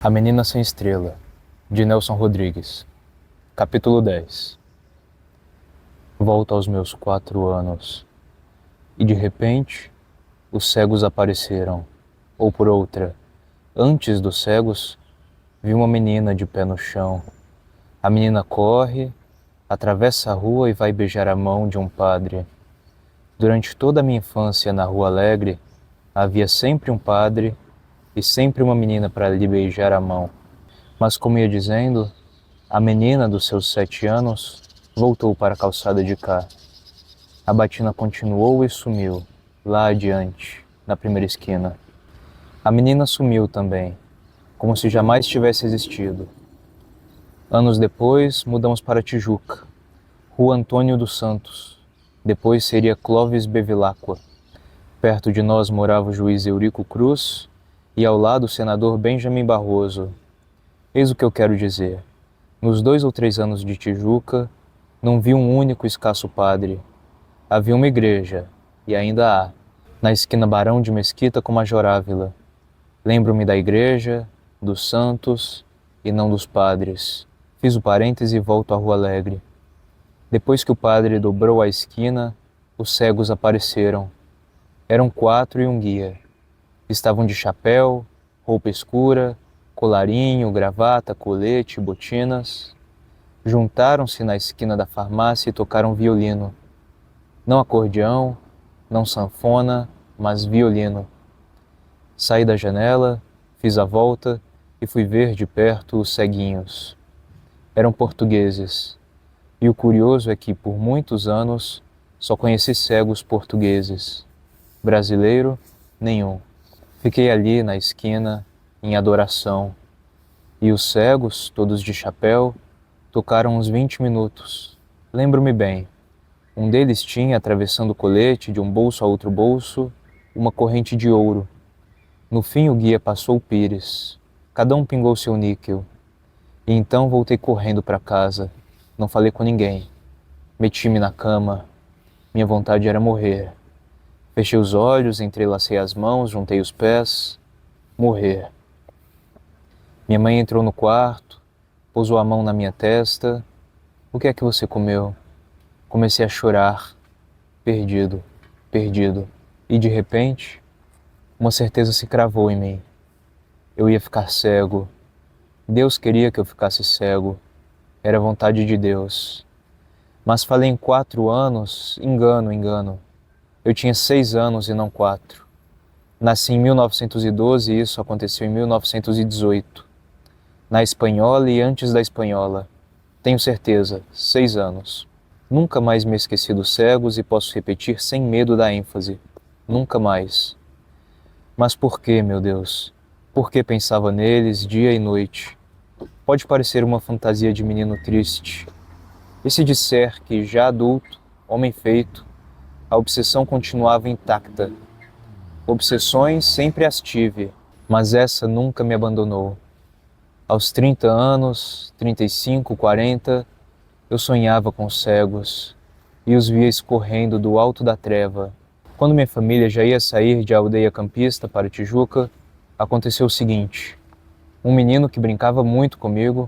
A Menina Sem Estrela, de Nelson Rodrigues. Capítulo 10. Volto aos meus 4 anos, e de repente os cegos apareceram. Ou por outra, antes dos cegos, vi uma menina de pé no chão. A menina corre, atravessa a rua e vai beijar a mão de um padre. Durante toda a minha infância na Rua Alegre, havia sempre um padre e sempre uma menina para lhe beijar a mão. Mas, como ia dizendo, a menina dos seus 7 anos voltou para a calçada de cá. A batina continuou e sumiu, lá adiante, na primeira esquina. A menina sumiu também, como se jamais tivesse existido. Anos depois, mudamos para Tijuca, Rua Antônio dos Santos. Depois seria Clóvis Bevilacqua. Perto de nós morava o juiz Eurico Cruz e ao lado o senador Benjamin Barroso. Eis o que eu quero dizer. Nos 2 ou 3 anos de Tijuca, não vi um único escasso padre. Havia uma igreja, e ainda há, na esquina Barão de Mesquita com Major Ávila. Lembro-me da igreja, dos santos e não dos padres. Fiz o parêntese e volto à Rua Alegre. Depois que o padre dobrou a esquina, os cegos apareceram. Eram 4 e um guia. Estavam de chapéu, roupa escura, colarinho, gravata, colete, botinas. Juntaram-se na esquina da farmácia e tocaram violino. Não acordeão, não sanfona, mas violino. Saí da janela, fiz a volta e fui ver de perto os ceguinhos. Eram portugueses. E o curioso é que, por muitos anos, só conheci cegos portugueses. Brasileiro, nenhum. Fiquei ali na esquina, em adoração. E os cegos, todos de chapéu, tocaram uns 20 minutos. Lembro-me bem. Um deles tinha, atravessando o colete de um bolso a outro bolso, uma corrente de ouro. No fim o guia passou o pires. Cada um pingou seu níquel. E então voltei correndo para casa. Não falei com ninguém. Meti-me na cama. Minha vontade era morrer. Fechei os olhos, entrelacei as mãos, juntei os pés. Morrer. Minha mãe entrou no quarto, pousou a mão na minha testa. O que é que você comeu? Comecei a chorar. Perdido, perdido. E de repente, uma certeza se cravou em mim. Eu ia ficar cego. Deus queria que eu ficasse cego. Era vontade de Deus. Mas falei em 4 anos, engano. Eu tinha 6 anos e não 4. Nasci em 1912 e isso aconteceu em 1918. Na Espanhola e antes da Espanhola. Tenho certeza, 6 anos. Nunca mais me esqueci dos cegos e posso repetir sem medo da ênfase. Nunca mais. Mas por que, meu Deus? Por que pensava neles dia e noite? Pode parecer uma fantasia de menino triste. E se disser que, já adulto, homem feito, a obsessão continuava intacta? Obsessões sempre as tive, mas essa nunca me abandonou. Aos 30 anos, 35, 40, eu sonhava com os cegos e os via escorrendo do alto da treva. Quando minha família já ia sair de aldeia campista para Tijuca, aconteceu o seguinte. Um menino que brincava muito comigo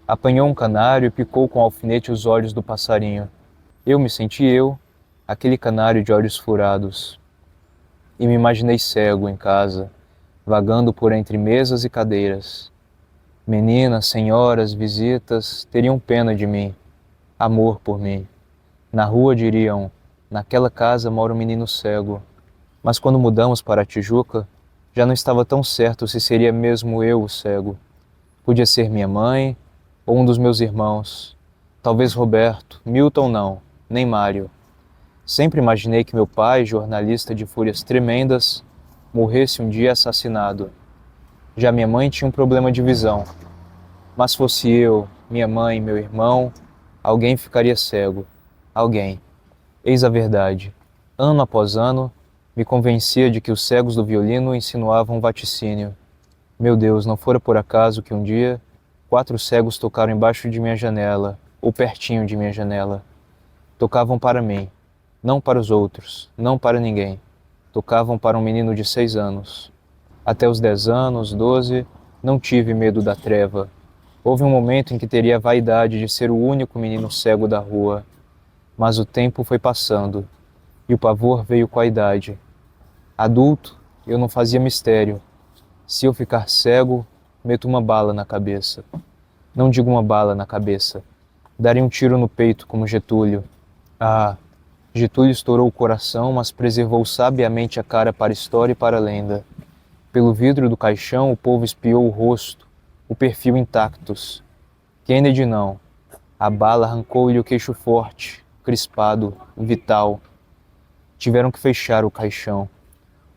apanhou um canário e picou com alfinete os olhos do passarinho. Eu me senti aquele canário de olhos furados. E me imaginei cego em casa, vagando por entre mesas e cadeiras. Meninas, senhoras, visitas teriam pena de mim, amor por mim. Na rua diriam, naquela casa mora um menino cego. Mas quando mudamos para a Tijuca, já não estava tão certo se seria mesmo eu o cego. Podia ser minha mãe ou um dos meus irmãos. Talvez Roberto, Milton não, nem Mário. Sempre imaginei que meu pai, jornalista de fúrias tremendas, morresse um dia assassinado. Já minha mãe tinha um problema de visão. Mas fosse eu, minha mãe, meu irmão, alguém ficaria cego. Alguém. Eis a verdade. Ano após ano, me convencia de que os cegos do violino insinuavam vaticínio. Meu Deus, não fora por acaso que um dia 4 cegos tocaram embaixo de minha janela, ou pertinho de minha janela. Tocavam para mim, não para os outros, não para ninguém. Tocavam para um menino de 6 anos. Até os 10 anos, 12, Não tive medo da treva. Houve um momento em que teria a vaidade de ser o único menino cego da rua. Mas o tempo foi passando, e o pavor veio com a idade. Adulto, eu não fazia mistério. Se eu ficar cego, meto uma bala na cabeça. Não digo uma bala na cabeça. Daria um tiro no peito, como Getúlio. Ah, Getúlio estourou o coração, mas preservou sabiamente a cara para a história e para a lenda. Pelo vidro do caixão, o povo espiou o rosto, o perfil intactos. Kennedy não. A bala arrancou-lhe o queixo forte, crispado, vital. Tiveram que fechar o caixão.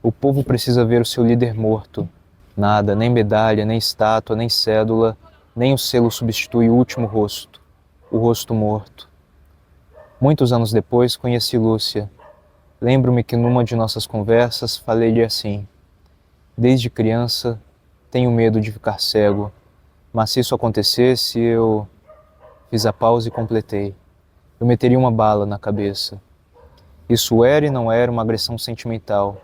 O povo precisa ver o seu líder morto. Nada, nem medalha, nem estátua, nem cédula, nem o selo substitui o último rosto, o rosto morto. Muitos anos depois conheci Lúcia. Lembro-me que numa de nossas conversas falei-lhe assim: desde criança tenho medo de ficar cego, mas se isso acontecesse eu... Fiz a pausa e completei. Eu meteria uma bala na cabeça. Isso era e não era uma agressão sentimental,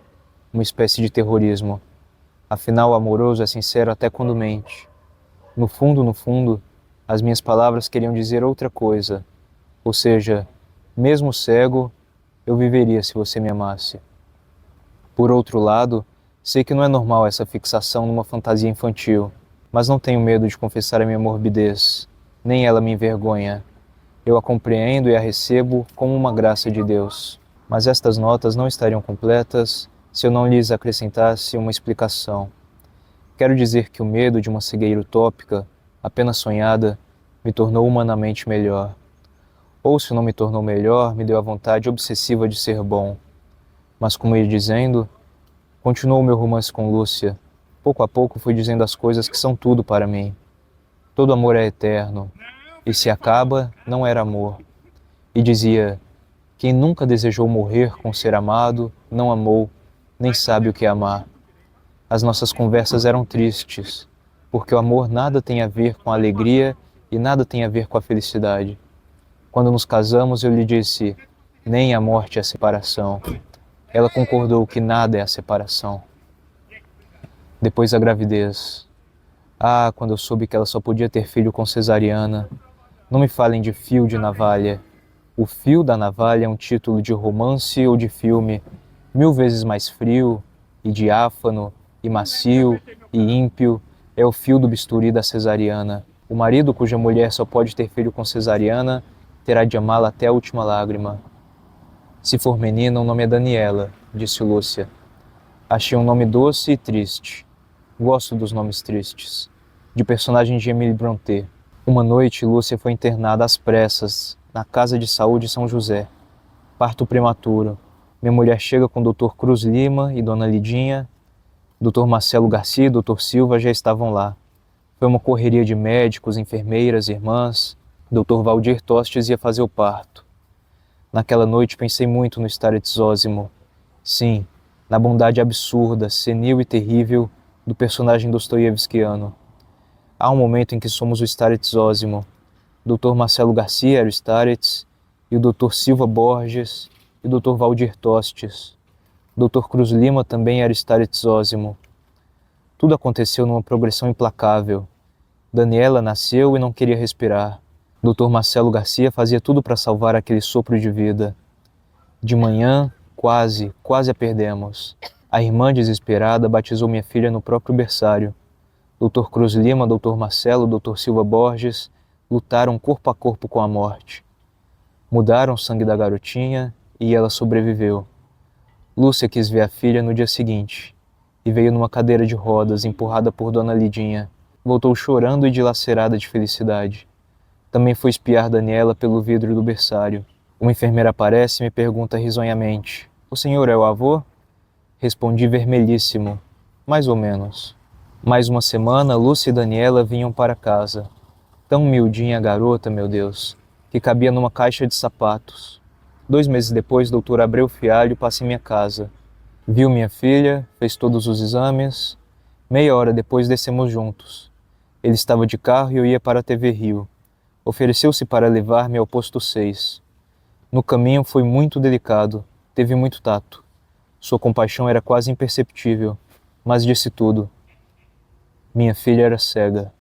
uma espécie de terrorismo. Afinal, o amoroso é sincero até quando mente. No fundo, as minhas palavras queriam dizer outra coisa. Ou seja, mesmo cego, eu viveria se você me amasse. Por outro lado, sei que não é normal essa fixação numa fantasia infantil, mas não tenho medo de confessar a minha morbidez, nem ela me envergonha. Eu a compreendo e a recebo como uma graça de Deus. Mas estas notas não estariam completas se eu não lhes acrescentasse uma explicação. Quero dizer que o medo de uma cegueira utópica, apenas sonhada, me tornou humanamente melhor. Ou se não me tornou melhor, me deu a vontade obsessiva de ser bom. Mas como ia dizendo, continuou o meu romance com Lúcia. Pouco a pouco fui dizendo as coisas que são tudo para mim. Todo amor é eterno, e se acaba, não era amor. E dizia: quem nunca desejou morrer com ser amado, não amou, nem sabe o que é amar. As nossas conversas eram tristes, porque o amor nada tem a ver com a alegria e nada tem a ver com a felicidade. Quando nos casamos, eu lhe disse: nem a morte é a separação. Ela concordou que nada é a separação. Depois a gravidez. Ah, quando eu soube que ela só podia ter filho com cesariana. Não me falem de fio de navalha. O fio da navalha é um título de romance ou de filme 1000 vezes mais frio e diáfano e macio e ímpio. É o fio do bisturi da cesariana. O marido cuja mulher só pode ter filho com cesariana terá de amá-la até a última lágrima. Se for menina, o nome é Daniela, disse Lúcia. Achei um nome doce e triste. Gosto dos nomes tristes. De personagem de Emile Brontë. Uma noite, Lúcia foi internada às pressas, na Casa de Saúde São José. Parto prematuro. Minha mulher chega com o Dr. Cruz Lima e Dona Lidinha. Dr. Marcelo Garcia e Dr. Silva já estavam lá. Foi uma correria de médicos, enfermeiras, irmãs. Dr. Valdir Tostes ia fazer o parto. Naquela noite pensei muito no Starets Zósimo. Sim, na bondade absurda, senil e terrível do personagem dostoievskiano. Há um momento em que somos o Starets Zósimo. Dr. Marcelo Garcia era o Starets, e o Dr. Silva Borges, e o Dr. Valdir Tostes. Dr. Cruz Lima também era Starets Zósimo. Tudo aconteceu numa progressão implacável. Daniela nasceu e não queria respirar. Dr. Marcelo Garcia fazia tudo para salvar aquele sopro de vida. De manhã, quase a perdemos. A irmã desesperada batizou minha filha no próprio berçário. Dr. Cruz Lima, Dr. Marcelo, Dr. Silva Borges lutaram corpo a corpo com a morte. Mudaram o sangue da garotinha e ela sobreviveu. Lúcia quis ver a filha no dia seguinte e veio numa cadeira de rodas, empurrada por Dona Lidinha. Voltou chorando e dilacerada de felicidade. Também foi espiar Daniela pelo vidro do berçário. Uma enfermeira aparece e me pergunta risonhamente: o senhor é o avô? Respondi vermelhíssimo: mais ou menos. Mais uma semana, Lúcia e Daniela vinham para casa. Tão miudinha a garota, meu Deus, que cabia numa caixa de sapatos. 2 meses depois, doutor Abreu Fialho passa em minha casa. Viu minha filha, fez todos os exames. Meia hora depois descemos juntos. Ele estava de carro e eu ia para a TV Rio. Ofereceu-se para levar-me ao posto 6. No caminho foi muito delicado, teve muito tato. Sua compaixão era quase imperceptível, mas disse tudo. Minha filha era cega